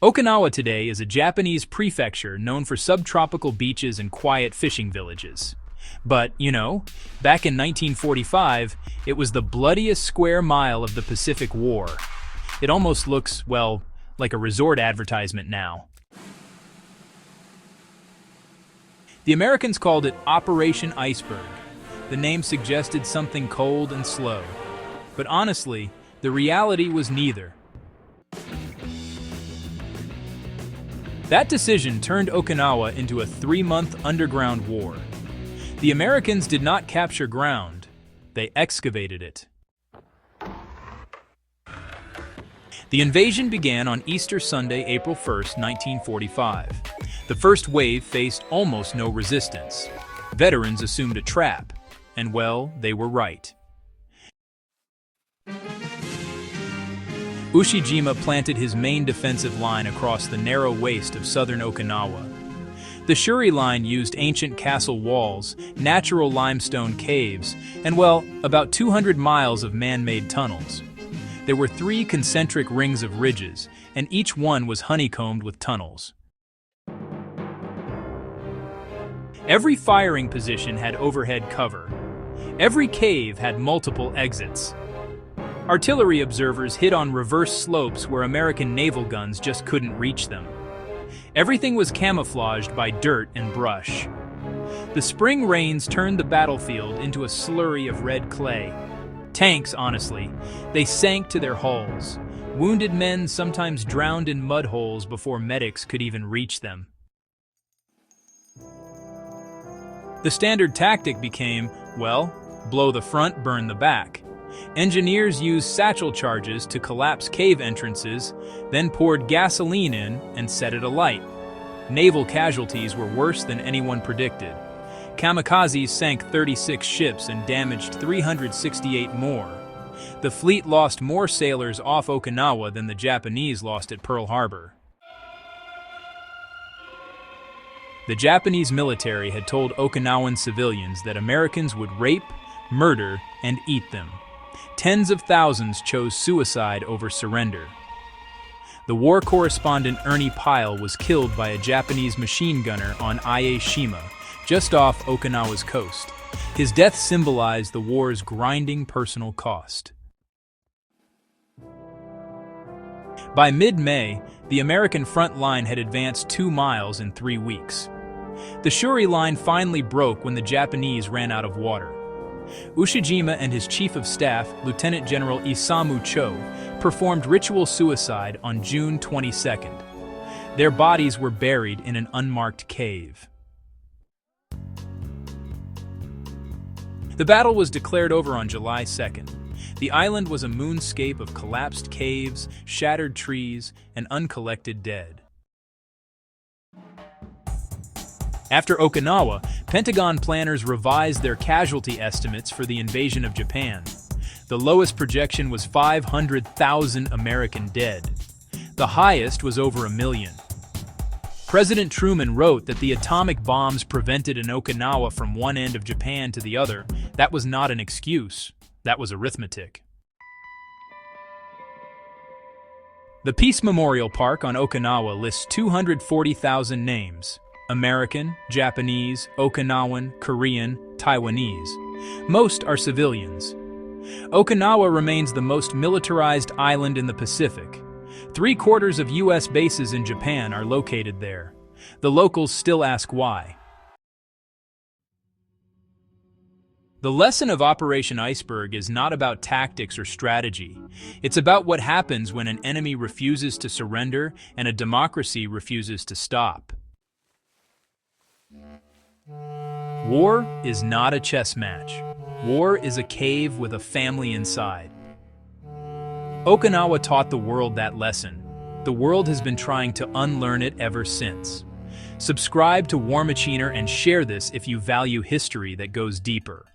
Okinawa today is a Japanese prefecture known for subtropical beaches and quiet fishing villages. But, back in 1945, it was the bloodiest square mile of the Pacific War. It almost looks, well, like a resort advertisement now. The Americans called it Operation Iceberg. The name suggested something cold and slow. But honestly, the reality was neither. That decision turned Okinawa into a 3-month underground war. The Americans did not capture ground, they excavated it. The invasion began on Easter Sunday, April 1, 1945. The first wave faced almost no resistance. Veterans assumed a trap, and well, they were right. Ushijima planted his main defensive line across the narrow waist of southern Okinawa. The Shuri line used ancient castle walls, natural limestone caves, and about 200 miles of man-made tunnels. There were 3 concentric rings of ridges, and each one was honeycombed with tunnels. Every firing position had overhead cover. Every cave had multiple exits. Artillery observers hit on reverse slopes where American naval guns just couldn't reach them. Everything was camouflaged by dirt and brush. The spring rains turned the battlefield into a slurry of red clay. Tanks, honestly, they sank to their hulls. Wounded men sometimes drowned in mud holes before medics could even reach them. The standard tactic became, blow the front, burn the back. Engineers used satchel charges to collapse cave entrances, then poured gasoline in and set it alight. Naval casualties were worse than anyone predicted. Kamikazes sank 36 ships and damaged 368 more. The fleet lost more sailors off Okinawa than the Japanese lost at Pearl Harbor. The Japanese military had told Okinawan civilians that Americans would rape, murder, and eat them. Tens of thousands chose suicide over surrender. The war correspondent Ernie Pyle was killed by a Japanese machine gunner on Iwo Jima, just off Okinawa's coast. His death symbolized the war's grinding personal cost. By mid-May, the American front line had advanced 2 miles in 3 weeks. The Shuri line finally broke when the Japanese ran out of water. Ushijima and his chief of staff, Lieutenant General Isamu Cho, performed ritual suicide on June 22nd. Their bodies were buried in an unmarked cave. The battle was declared over on July 2nd. The island was a moonscape of collapsed caves, shattered trees, and uncollected dead. After Okinawa, Pentagon planners revised their casualty estimates for the invasion of Japan. The lowest projection was 500,000 American dead. The highest was over 1 million. President Truman wrote that the atomic bombs prevented an Okinawa from one end of Japan to the other. That was not an excuse. That was arithmetic. The Peace Memorial Park on Okinawa lists 240,000 names. American, Japanese, Okinawan, Korean, Taiwanese. Most are civilians. Okinawa remains the most militarized island in the Pacific. 3/4 of U.S. bases in Japan are located there. The locals still ask why. The lesson of Operation Iceberg is not about tactics or strategy. It's about what happens when an enemy refuses to surrender and a democracy refuses to stop. War is not a chess match. War is a cave with a family inside. Okinawa taught the world that lesson. The world has been trying to unlearn it ever since. Subscribe to War Machiner and share this if you value history that goes deeper.